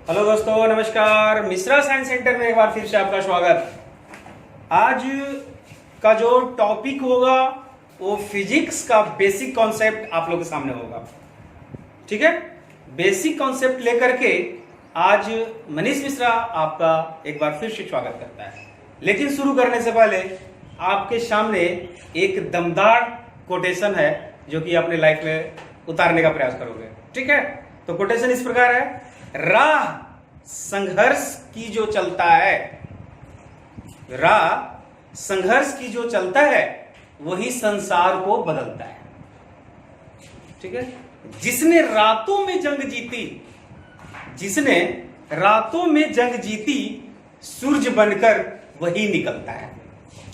Hello दोस्तों, नमस्कार। Mishra science centre में एक बार फिर से आपका स्वागत। आज का जो टॉपिक होगा वो फिजिक्स का बेसिक कॉन्सेप्ट आप लोगों के सामने होगा। ठीक है, बेसिक कॉन्सेप्ट लेकर के आज मनीष मिश्रा आपका एक बार फिर से स्वागत करता है। लेकिन शुरू करने से पहले आपके सामने एक दमदार कोटेशन है जो कि अपने लाइफ में उतारने का प्रयास करोगे। ठीक है, तो कोटेशन इस प्रकार है, राह संघर्ष की जो चलता है, राह संघर्ष की जो चलता है वही संसार को बदलता है। ठीक है, जिसने रातों में जंग जीती, जिसने रातों में जंग जीती, सूरज बनकर वही निकलता है।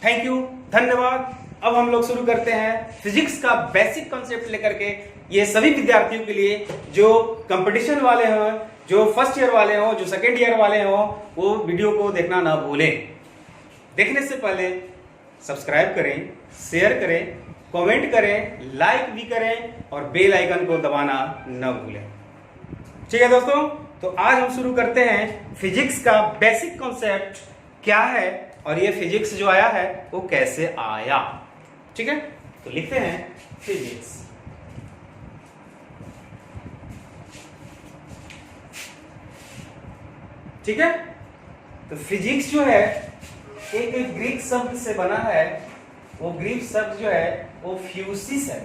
थैंक यू, धन्यवाद। अब हम लोग शुरू करते हैं फिजिक्स का बेसिक कॉन्सेप्ट लेकर के। ये सभी विद्यार्थियों के लिए जो कंपटीशन वाले हों, जो फर्स्ट ईयर वाले हों, जो सेकेंड ईयर वाले हों, वो वीडियो को देखना ना भूलें। देखने से पहले सब्सक्राइब करें, शेयर करें, कमेंट करें, लाइक भी करें और बेल आइकन को दबाना न भूलें। ठीक है दोस्तों, तो आज हम शुरू करते हैं फिजिक्स का बेसिक कॉन्सेप्ट क्या है और ये फिजिक्स जो आया है वो कैसे आया। ठीक है, तो लिखते हैं फिजिक्स। ठीक है, तो फिजिक्स जो है एक ग्रीक शब्द से बना है। वो ग्रीक शब्द जो है वो फ्यूसिस है।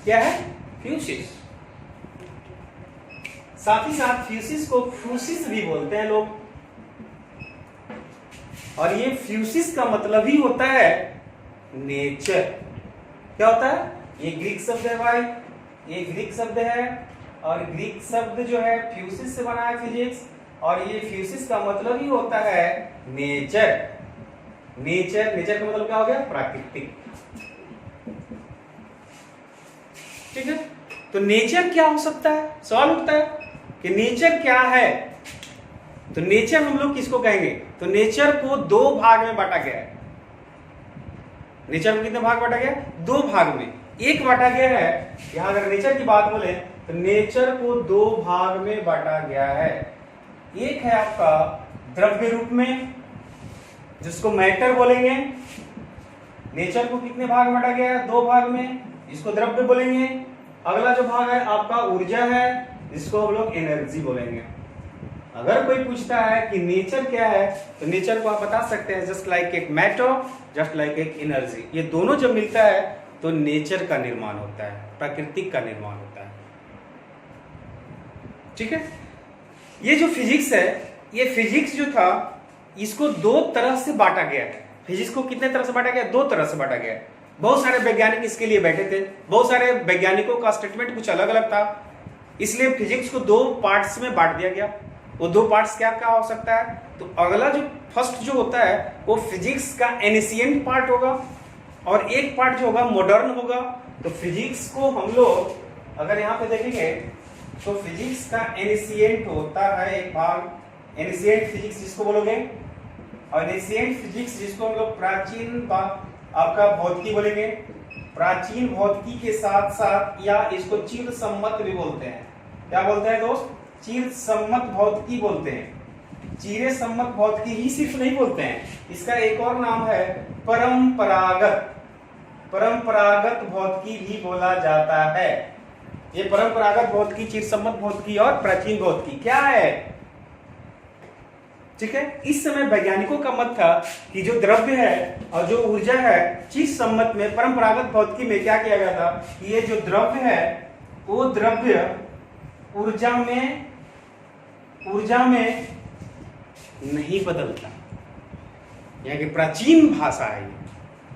क्या है? फ्यूसिस। साथ ही साथ फ्यूसिस को फ्यूसिस भी बोलते हैं लोग। और ये फ्यूसिस का मतलब ही होता है नेचर। क्या होता है? ये ग्रीक शब्द है भाई, ये ग्रीक शब्द है और ग्रीक शब्द जो है फ्यूसिस से बना है फिजिक्स। और ये फ्यूसिस का मतलब ही होता है नेचर। नेचर, नेचर का मतलब क्या हो गया? प्राकृतिक। ठीक है, तो नेचर क्या हो सकता है? सवाल उठता है कि नेचर क्या है। तो नेचर हम लोग किसको कहेंगे? तो नेचर को दो भाग में बांटा गया है। नेचर को कितने भाग बांटा गया? दो भाग में। एक बांटा गया है, यहां अगर नेचर की बात बोले तो नेचर को दो भाग में बांटा गया है। एक है आपका द्रव्य रूप में, जिसको मैटर बोलेंगे। नेचर को कितने भाग बांटा गया है? दो भाग में, इसको द्रव्य बोलेंगे। अगला जो भाग है आपका ऊर्जा है, जिसको हम लोग एनर्जी बोलेंगे। अगर कोई पूछता है कि नेचर क्या है, तो नेचर को आप बता सकते हैं जस्ट लाइक एक मैटर, जस्ट लाइक एक एनर्जी। ये दोनों जब मिलता है तो नेचर का निर्माण होता है, प्राकृतिक का निर्माण होता है। ठीक है, ये जो फिजिक्स है, ये फिजिक्स जो था इसको दो तरह से बांटा गया है। फिजिक्स को कितने तरह से बांटा गया? दो तरह से बांटा गया है। बहुत सारे वैज्ञानिक इसके लिए बैठे थे, बहुत सारे वैज्ञानिकों का स्टेटमेंट कुछ अलग अलग था, इसलिए फिजिक्स को दो पार्ट्स में बांट दिया गया। वो दो पार्ट्स क्या क्या हो सकता है? तो अगला जो फर्स्ट जो होता है वो फिजिक्स का एनिशिएंट पार्ट होगा और एक पार्ट जो होगा मॉडर्न होगा। तो फिजिक्स को हम लोग अगर यहाँ पे देखेंगे तो फिजिक्स का एनिशिएंट होता है एक भाग, एनिशिएंट फिजिक्स जिसको बोलोगे, और एनिशिएंट फिजिक्स जिसको हम लोग प्राचीन आपका भौतिकी बोलेंगे। प्राचीन भौतिकी के साथ साथ या इसको चिर सम्मत भी बोलते हैं। क्या बोलते हैं दोस्त? चिर सम्मत भौतिकी बोलते हैं। चिरे सम्मत भौतिकी ही सिर्फ नहीं बोलते हैं, इसका एक और नाम है परंपरागत। परंपरागत भौतिकी भी बोला जाता है। ये परंपरागत भौतिकी, चिर सम्मत भौतिकी और प्राचीन भौतिकी क्या है? ठीक है, इस समय वैज्ञानिकों का मत था कि जो द्रव्य है और जो ऊर्जा है, चिर सम्मत में परंपरागत भौतिकी में क्या किया गया था कि ये जो द्रव्य है वो द्रव्य ऊर्जा में नहीं बदलता। यानी कि प्राचीन भाषा है,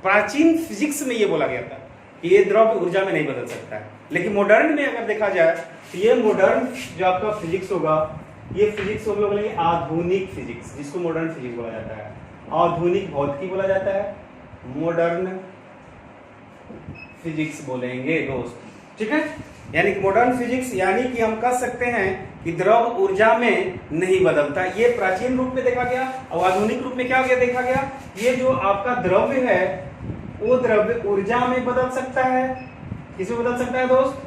प्राचीन फिजिक्स में ये बोला गया था कि ये द्रव्य ऊर्जा में नहीं बदल सकता है। लेकिन मॉडर्न में अगर देखा जाए तो ये मॉडर्न जो आपका फिजिक्स होगा, ये फिजिक्स हम लोग बोलेंगे आधुनिक फिजिक्स, जिसको मॉडर्न फिजिक्स बोला जाता है। आधुनिक भौतिकी बोला जाता है, मॉडर्न फिजिक्स बोलेंगे दोस्त। ठीक है, यानी कि मॉडर्न फिजिक्स, यानी कि हम कह सकते हैं कि द्रव ऊर्जा में नहीं बदलता। ये प्राचीन रूप में देखा गया और आधुनिक रूप में क्या गया देखा गया, ये जो आपका द्रव्य है वो द्रव्य ऊर्जा में बदल सकता है। किसमें बदल सकता है दोस्त?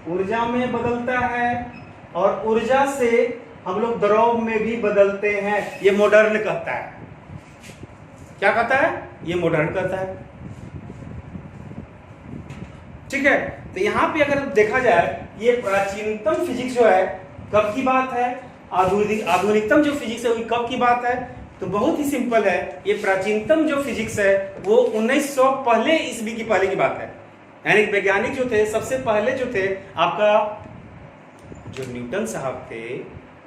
ऊर्जा में बदलता है और ऊर्जा से हम लोग द्रव में भी बदलते हैं, ये मॉडर्न कहता है। क्या कहता है? ये मॉडर्न कहता है। ठीक है, तो यहां पे अगर देखा जाए ये प्राचीनतम फिजिक्स जो है कब की बात है, आधुनिकतम जो फिजिक्स है वो कब की बात है, तो बहुत ही सिंपल है। ये प्राचीनतम जो फिजिक्स है वो 1900 पहले ईस्वी की पहले की बात है। यानी वैज्ञानिक जो थे सबसे पहले जो थे आपका जो न्यूटन साहब थे,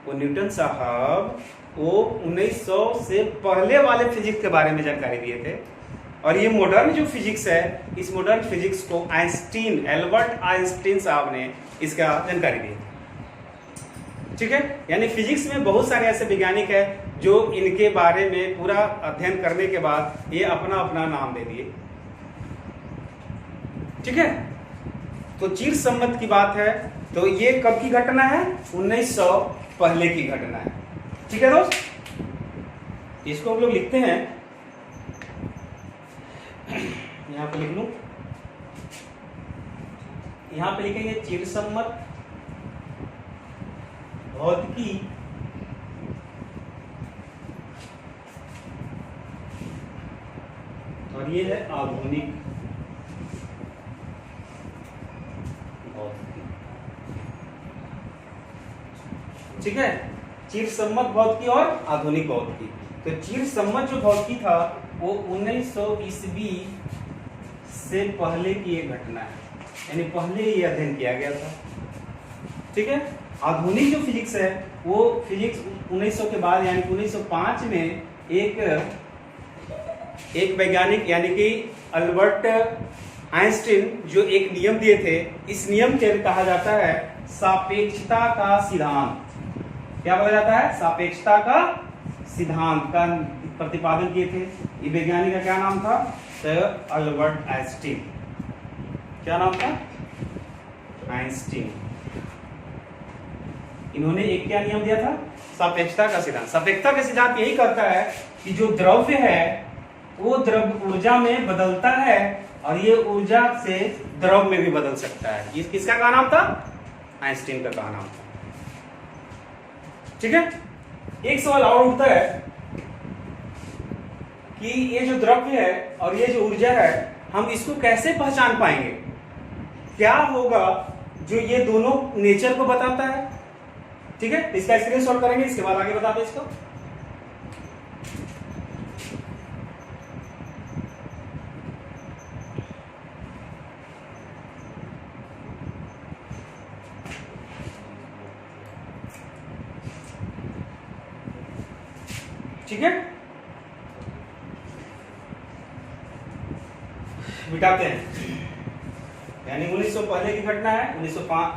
वो न्यूटन साहब वो 1900 से पहले वाले फिजिक्स के बारे में जानकारी दिए थे। और ये मॉडर्न जो फिजिक्स है, इस मॉडर्न फिजिक्स को आइंस्टीन, एल्बर्ट आइंस्टीन साहब ने इसका जानकारी दी। ठीक है, यानी फिजिक्स में बहुत सारे ऐसे वैज्ञानिक हैं जो इनके बारे में पूरा अध्ययन करने के बाद ये अपना अपना नाम दे दिए। ठीक है, तो चीर सम्मत की बात है, तो ये कब की घटना है? 1900 पहले की घटना है। ठीक है दोस्त, इसको हम लोग लिखते हैं, यहां पे लिख लूं, यहां पे लिखेंगे चीर सम्मत भौतिकी और ये है आधुनिक भौतिकी। ठीक है, चीर सम्मत भौतिकी और आधुनिक भौतिकी। तो चीर सम्मत जो भौतिकी था वो 1900 ईस्वी से पहले की एक घटना है, यानी पहले ये अध्ययन किया गया था। ठीक है, आधुनिक जो फिजिक्स है वो फिजिक्स 1900 के बाद यानी 1905 में एक वैज्ञानिक यानी कि अल्बर्ट आइंस्टीन जो एक नियम दिए थे, इस नियम के कहा जाता है सापेक्षता का सिद्धांत। क्या बोला जाता है? सापेक्षता का सिद्धांत का प्रतिपादन किए थे। ये वैज्ञानिक का क्या नाम था? Sir Albert Einstein. क्या नाम था? आइंस्टीन। इन्होंने एक क्या नियम दिया था? सापेक्षता का सिद्धांत। सापेक्षता का सिद्धांत यही कहता है कि जो द्रव्य है वो द्रव्य ऊर्जा में बदलता है और ये ऊर्जा से द्रव में भी बदल सकता है। ये किसका कहा नाम था? आइंस्टीन का कहा नाम था। ठीक है, एक सवाल और उठता है कि ये जो द्रव्य है और ये जो ऊर्जा है, हम इसको कैसे पहचान पाएंगे? क्या होगा जो ये दोनों नेचर को बताता है? ठीक है, इसका स्क्रीनशॉट करेंगे, इसके बाद आगे बताते इसको। ठीक है, मिटाते हैं। यानी 1900 पहले की घटना है, 1905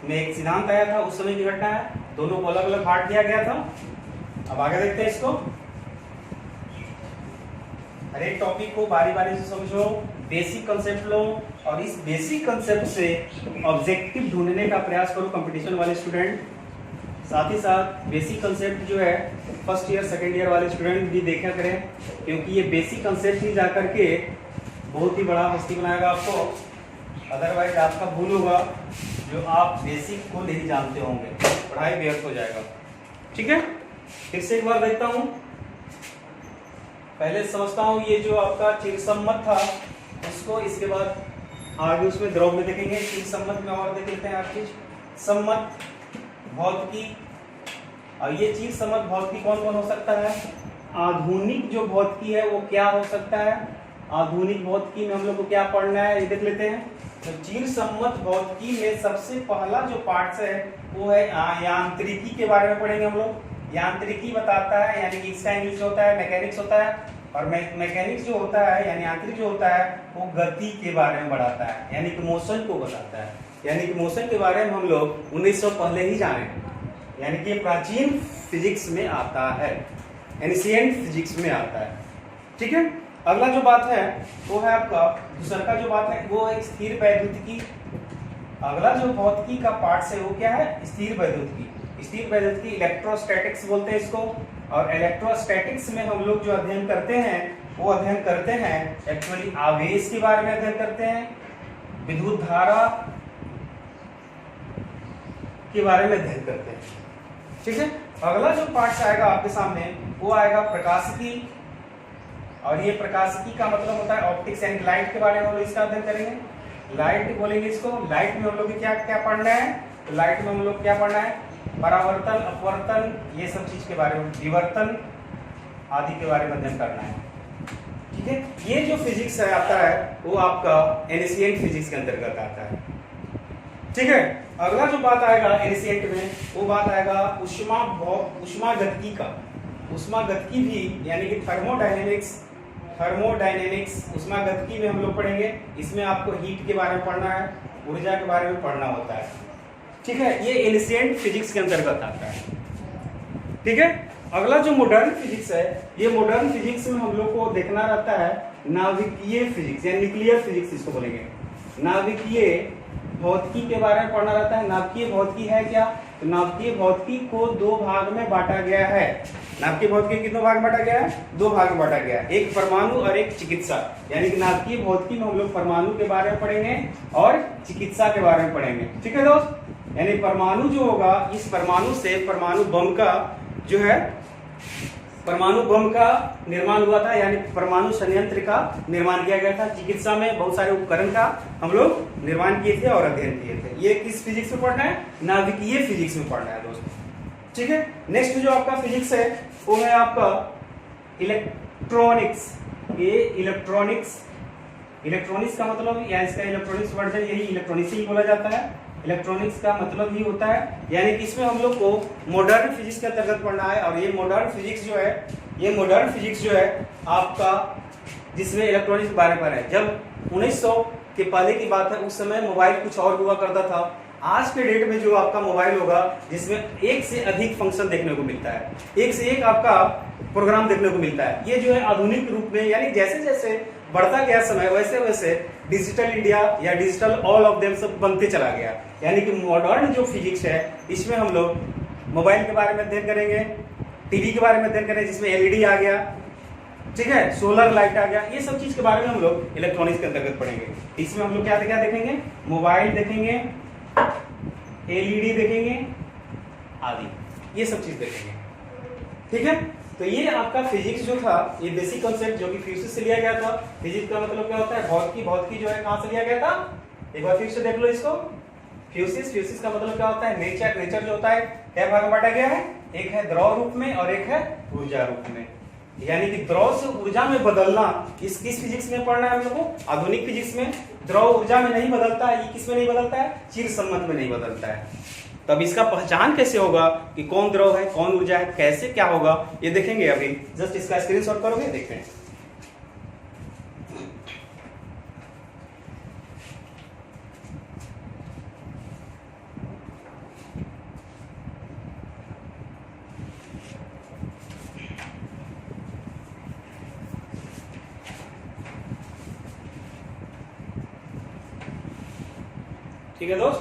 में एक सिद्धांत आया था, उस समय की घटना है। दोनों को अलग अलग बांट दिया गया था। अब आगे देखते हैं इसको। हर एक टॉपिक को बारी बारी से समझो, बेसिक कंसेप्ट लो और इस बेसिक कंसेप्ट से ऑब्जेक्टिव ढूंढने का प्रयास करो कंपटीशन वाले स्टूडेंट। साथ ही साथ बेसिक कंसेप्ट जो है फर्स्ट ईयर सेकेंड ईयर वाले स्टूडेंट भी देखा करें, क्योंकि ये बेसिक कंसेप्ट ही जाकर के बहुत ही बड़ा हस्ती बनाएगा आपको। अदरवाइज आपका भूल होगा जो आप बेसिक को नहीं जानते होंगे, पढ़ाई व्यर्थ हो जाएगा। ठीक है, फिर से एक बार देखता हूँ, पहले समझता हूँ ये जो आपका चीर सम्मत था उसको, इसके बाद आगे उसमें द्रव में देखेंगे। चीर सम्मत में और देख लेते हैं आप चीज सम्मत भौतिकी। और ये चीज सम्मत भौतिकी कौन कौन हो सकता है? आधुनिक जो भौतिकी है वो क्या हो सकता है? आधुनिक भौतिकी में हम लोग को क्या पढ़ना है ये देख लेते हैं। तो चीर सम्मत भौतिकी में सबसे पहला जो पार्ट है वो है यांत्रिकी के बारे में पढ़ेंगे हम लोग। यांत्रिकी बताता है, यानी कि इसका इंग्लिश होता है मैकेनिक्स होता है, और मैकेनिक्स जो होता है यानी यांत्रिक जो होता है वो गति के बारे में बढ़ाता है, यानी कि मोशन को बताता है। यानी कि मोशन के बारे में हम लोग 1900 पहले ही जाने, यानी कि प्राचीन फिजिक्स में आता है, एंशिएंट फिजिक्स में आता है। ठीक है, अगला जो बात है वो है आपका दूसरा का जो बात है वो है स्थिर वैद्युतिकी। अगला जो भौतिकी का पार्ट है वो क्या है? स्थिर वैद्युतिकी। स्थिर वैद्युतिकी इलेक्ट्रोस्टैटिक्स बोलते हैं इसको। और इलेक्ट्रोस्टैटिक्स में हम लोग जो अध्ययन करते हैं वो अध्ययन करते हैं एक्चुअली आवेश के बारे में अध्ययन करते हैं, विद्युत धारा के बारे में अध्ययन करते हैं। ठीक है। अगला जो पार्ट आएगा आपके सामने वो आएगा प्रकाशिकी, और ये प्रकाशिकी का मतलब होता है ऑप्टिक्स एंड लाइट के बारे में हम लोग इसका अध्ययन करेंगे। लाइट बोलेंगे इसको। लाइट में हम लोग क्या क्या पढ़ना है, तो लाइट में हम लोग क्या पढ़ना है, परावर्तन, अपवर्तन, ये सब चीज के बारे में, विवर्तन आदि के बारे में अध्ययन करना है। ठीक है। ये जो फिजिक्स है आता है वो आपका एनशिएंट फिजिक्स के अंतर्गत आता है। ठीक है। अगला जो बात आएगा एनशिएंट में वो बात आएगा उष्मागतिकी का। उष्मागतिकी भी यानी कि थर्मोडायनेमिक्स उष्मागतिकी में हम लोग पढ़ेंगे। इसमें आपको हीट के बारे में पढ़ना है, ऊर्जा के बारे में पढ़ना होता है। ठीक है। ये एनशिएंट फिजिक्स के अंतर्गत आता है। ठीक है। अगला जो मॉडर्न फिजिक्स है, ये मॉडर्न फिजिक्स में हम लोग को देखना रहता है नाभिकीय फिजिक्स या न्यूक्लियर फिजिक्स इसको बोलेंगे। नाभिकीय भौतिकी के बारे में पढ़ना रहता है। नाभिकीय भौतिकी है क्या, तो नाभिकीय भौतिकी को दो भाग में बांटा गया है। नाभिकीय भौतिकी कितने भाग में बांटा गया है, दो भाग में बांटा गया है, एक परमाणु और एक चिकित्सा। यानी कि नाभिकीय भौतिकी में हम लोग परमाणु के बारे में पढ़ेंगे और चिकित्सा के बारे में पढ़ेंगे। ठीक है दोस्त। यानी परमाणु जो होगा, इस परमाणु से परमाणु बम का जो है, परमाणु बम का निर्माण हुआ था, यानी परमाणु संयंत्र का निर्माण किया गया था। चिकित्सा में बहुत सारे उपकरण का हम लोग निर्माण किए थे और अध्ययन किए थे। ये किस फिजिक्स में पढ़ना है, नाभिकीय फिजिक्स में पढ़ना है दोस्तों। ठीक है। नेक्स्ट जो आपका फिजिक्स है वो है आपका इलेक्ट्रॉनिक्स। ये इलेक्ट्रॉनिक्स का मतलब, या इसका इलेक्ट्रॉनिक्स वर्ड है, यही इलेक्ट्रॉनिक्स ही बोला जाता है। इलेक्ट्रॉनिक्स का मतलब ही होता है, यानी कि इसमें हम लोग को मॉडर्न फिजिक्स के अंतर्गत पढ़ना है। और ये मॉडर्न फिजिक्स जो है आपका, जिसमें इलेक्ट्रॉनिक्स के बारे में है। जब 1900 के पहले की बात है, उस समय मोबाइल कुछ और हुआ करता था। आज के डेट में जो आपका मोबाइल होगा, जिसमें एक से अधिक फंक्शन देखने को मिलता है, एक से एक आपका प्रोग्राम देखने को मिलता है। ये जो है आधुनिक रूप में, यानी जैसे जैसे बढ़ता गया समय, वैसे वैसे डिजिटल इंडिया या डिजिटल ऑल ऑफ देम सब बनते चला गया। यानी कि मॉडर्न जो फिजिक्स है, इसमें हम लोग मोबाइल के बारे में अध्ययन करेंगे, टीवी के बारे में अध्ययन करेंगे जिसमें एलईडी आ गया, ठीक है, सोलर लाइट आ गया। ये सब चीज के बारे में हम लोग इलेक्ट्रॉनिक्स के अंतर्गत पढ़ेंगे। इसमें हम लोग क्या क्या देखेंगे, मोबाइल देखेंगे, एलईडी देखेंगे आदि, ये सब चीज देखेंगे। ठीक है। तो ये आपका फिजिक्स जो था, ये बेसिक कॉन्सेप्ट जो कि फ्यूसिस से लिया गया था। फिजिक्स का मतलब क्या होता है, भौतिकी जो है कहां से लिया गया था, एक बार फिर से देख लो इसको। फ्यूसिस का मतलब क्या होता है, नेचर जो होता है क्या भाग में बांटा गया है, एक है द्रव रूप में और एक है ऊर्जा रूप में। यानी कि द्रव से ऊर्जा में बदलना, किस फिजिक्स में पढ़ना है हम लोग को, आधुनिक फिजिक्स में। द्रव ऊर्जा में नहीं बदलता है, ये किस में नहीं बदलता है, चिर संबंध में नहीं बदलता है। तब इसका पहचान कैसे होगा कि कौन द्रव है कौन ऊर्जा है, कैसे क्या होगा, ये देखेंगे अभी। जस्ट इसका स्क्रीनशॉट करोगे, देखते हैं। ठीक है दोस्त,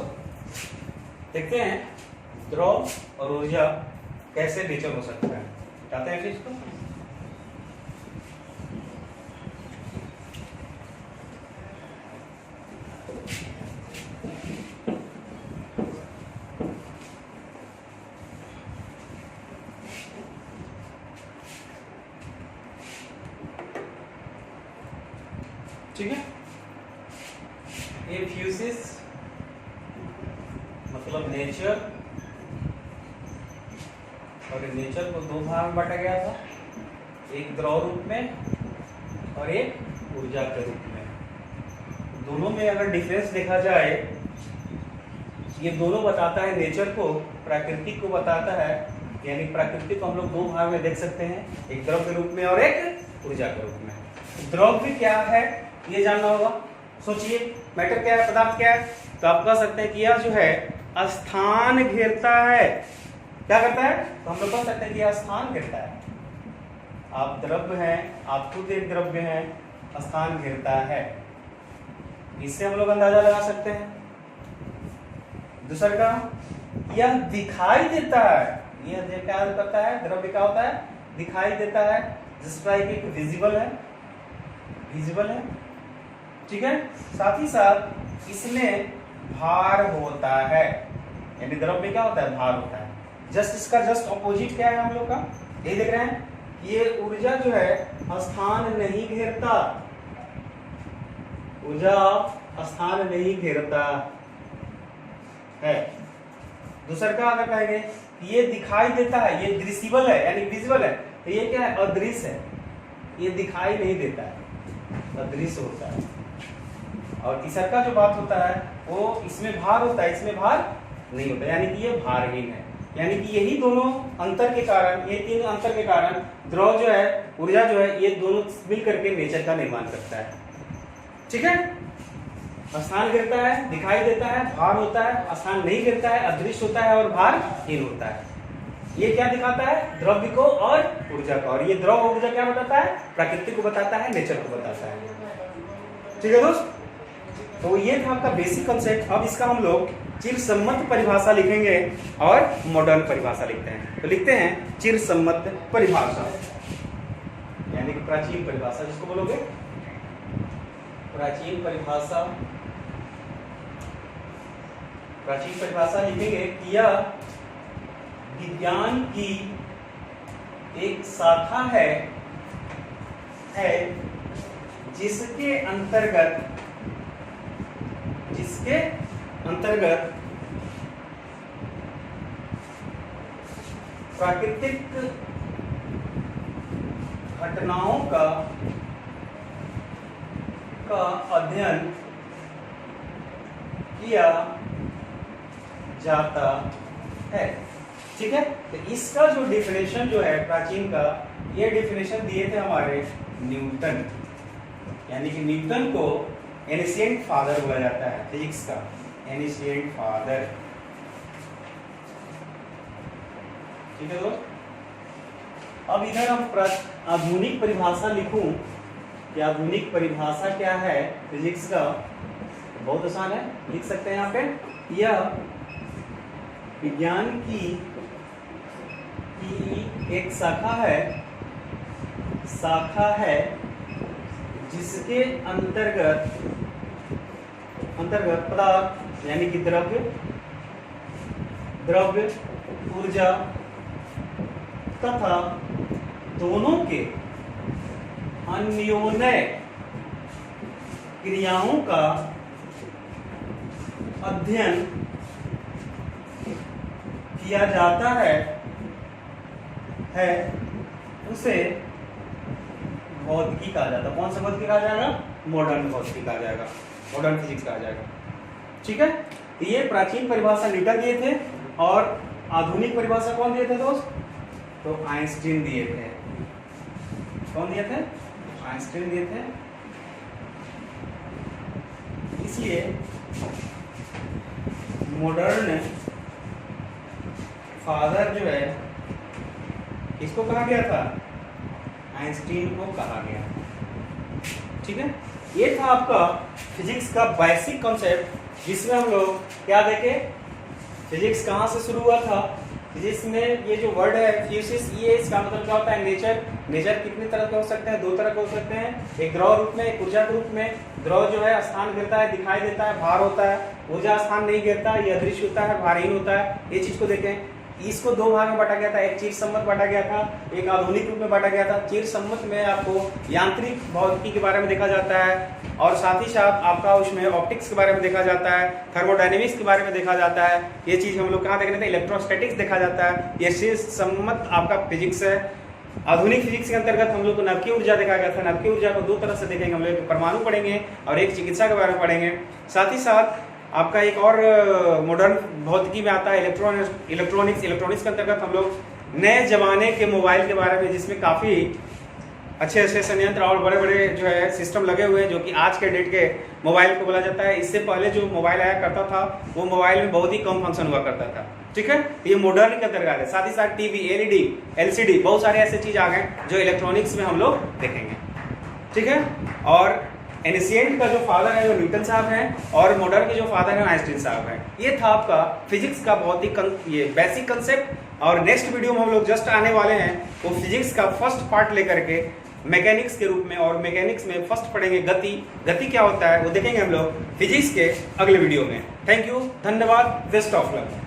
देखते हैं द्रव और ऊर्जा कैसे नेचर हो सकता है। चाहते हैं इसको, ठीक है। ये फ्यूसिस मतलब नेचर, और नेचर को दो भाग में बांटा गया था, एक द्रव रूप में और एक ऊर्जा के रूप में। दोनों में अगर डिफरेंस देखा जाए, ये दोनों बताता है नेचर को, प्राकृतिक को बताता है। यानी प्राकृतिक को हम लोग दो भाग में देख सकते हैं, एक द्रव के रूप में और एक ऊर्जा के रूप में। द्रव भी क्या है ये जानना होगा। सोचिए, मैटर क्या है, पदार्थ क्या है, तो आप कह सकते हैं कि यह जो है स्थान घेरता है। क्या करता है, तो हम लोग कह सकते हैं कि यह स्थान घेरता है। आप द्रव्य हैं, आप खुद एक द्रव्य हैं, स्थान घेरता है, इससे हम लोग अंदाजा लगा सकते हैं। दूसरा का, यह दिखाई देता है। यह क्या करता है, द्रव्य क्या होता है, दिखाई देता है। जिस लाइक विजिबल है, ठीक है। साथ ही साथ इसमें भार होता है, यानी द्रव में क्या होता है, भार होता है। जस्ट इसका जस्ट ऑपोजिट क्या है हम लोग का, ये देख रहे हैं, ये ऊर्जा जो है स्थान नहीं घेरता, ऊर्जा स्थान नहीं घेरता है। दूसरा का अगर कहेंगे ये दिखाई देता है, ये दृश्यबल है यानी विजुअल है, तो ये क्या है, अदृश्य है, ये दिखाई नहीं देता है, अदृश्य होता है। और तीसरा का जो बात होता है वो इसमें भार होता है, इसमें भार नहीं होता, यानी कि ये भारहीन है। यानी कि यही दोनों अंतर के कारण, ये तीन अंतर के कारण द्रव जो है, ऊर्जा जो है, ये दोनों मिल करके नेचर का निर्माण करता है। ठीक है, स्थान गिरता है, दिखाई देता है, भार होता है, स्थान नहीं गिरता है, अदृश्य होता है और भारहीन होता है। ये क्या दिखाता है, द्रव्य को और ऊर्जा को, और ये द्रव ऊर्जा क्या बताता है, प्रकृति को बताता है, नेचर को बताता है। ठीक है दोस्त, तो ये था आपका बेसिक कंसेप्ट। अब इसका हम लोग चिरसम्मत परिभाषा लिखेंगे और मॉडर्न परिभाषा लिखते हैं। तो लिखते हैं चिरसम्मत परिभाषा, यानी कि प्राचीन परिभाषा जिसको बोलोगे, प्राचीन परिभाषा। प्राचीन परिभाषा लिखेंगे कि यह विज्ञान की एक शाखा है जिसके अंतर्गत प्राकृतिक घटनाओं का अध्ययन किया जाता है। ठीक है, तो इसका जो डिफिनेशन जो है प्राचीन का, ये डिफिनेशन दिए थे हमारे न्यूटन, यानी कि न्यूटन को एनिशिएंट फादर बोला जाता है फिजिक्स का, एनिशिएंट फादर। ठीक है दोस्त, अब इधर हम आधुनिक परिभाषा लिखूं कि आधुनिक परिभाषा क्या है फिजिक्स का, बहुत आसान है, लिख सकते हैं यहाँ पे। यह विज्ञान की एक शाखा है जिसके अंतर्गत पदार्थ यानी कि द्रव्य ऊर्जा तथा दोनों के अन्योन्य क्रियाओं का अध्ययन किया जाता है उसे भौतिकी कहा जाता है। कौन सा भौतिकी कहा जाएगा, मॉडर्न भौतिकी कहा जाएगा, मॉडर्न फिजिक्स कहा जाएगा। ठीक है, तो ये प्राचीन परिभाषा न्यूटन दिए थे और आधुनिक परिभाषा कौन दिए थे दोस्त, तो आइंस्टीन दिए थे। कौन दिए थे, आइंस्टीन दिए थे। इसलिए मॉडर्न फादर जो है किसको कहा गया था, आइंस्टीन को कहा गया। ठीक है, ये था आपका फिजिक्स का बेसिक कॉन्सेप्ट, जिसमें हम लोग क्या देखे, फिजिक्स कहाँ से शुरू हुआ था। फिजिक्स में ये जो वर्ड है फ्यूसिस, ये इसका मतलब क्या होता है, नेचर। नेचर कितने तरह के हो सकते हैं, दो तरह के हो सकते हैं, एक द्रव रूप में, एक ऊर्जा के रूप में। द्रव जो है स्थान गिरता है, दिखाई देता है, भार होता है। ऊर्जा स्थान नहीं गिरता, ये अदृश्य होता है, भारहीन होता है। ये चीज को देखें, इसको दो भाग में बांटा गया था, एक चिरसम्मत बांटा गया था, एक आधुनिक रूप में बांटा गया था। चिरसम्मत में आपको यांत्रिक भौतिकी के बारे में देखा जाता है और साथ ही साथ आपका उसमें ऑप्टिक्स के बारे में देखा जाता है, थर्मोडायनेमिक्स के बारे में देखा जाता है। ये चीज हम लोग कहाँ देख रहे थे, इलेक्ट्रोस्टैटिक्स देखा जाता है। ये चिरसम्मत आपका फिजिक्स है। आधुनिक फिजिक्स के अंतर्गत हम लोग को नवकीय ऊर्जा देखा गया था। नवकीय ऊर्जा को दो तरह से देखेंगे, हम लोग परमाणु पढ़ेंगे और एक चिकित्सा के बारे में पढ़ेंगे। साथ ही साथ आपका एक और मॉडर्न भौतिकी में आता है इलेक्ट्रॉनिक्स के अंतर्गत हम लोग नए जमाने के मोबाइल के बारे में, जिसमें काफ़ी अच्छे संयंत्र और बड़े बड़े जो है सिस्टम लगे हुए हैं, जो कि आज के डेट के मोबाइल को बोला जाता है। इससे पहले जो मोबाइल आया करता था वो मोबाइल में बहुत ही कम फंक्शन हुआ करता था। ठीक है, ये मॉडर्न के अंतर्गत है। साथ ही साथ टीवी, एलईडी, एलसीडी, बहुत सारे ऐसे चीज आ गए जो इलेक्ट्रॉनिक्स में हम लोग देखेंगे। ठीक है, और एनिशिएंट का जो फादर है वो न्यूटन साहब हैं और मॉडर्न के जो फादर हैं आइंस्टीन साहब हैं। ये था आपका फिजिक्स का बहुत ही ये बेसिक कंसेप्ट। और नेक्स्ट वीडियो में हम लोग जस्ट आने वाले हैं वो फिजिक्स का फर्स्ट पार्ट लेकर के मैकेनिक्स के रूप में, और मैकेनिक्स में फर्स्ट पढ़ेंगे गति क्या होता है वो देखेंगे हम लोग फिजिक्स के अगले वीडियो में। थैंक यू, धन्यवाद, बेस्ट ऑफ लक।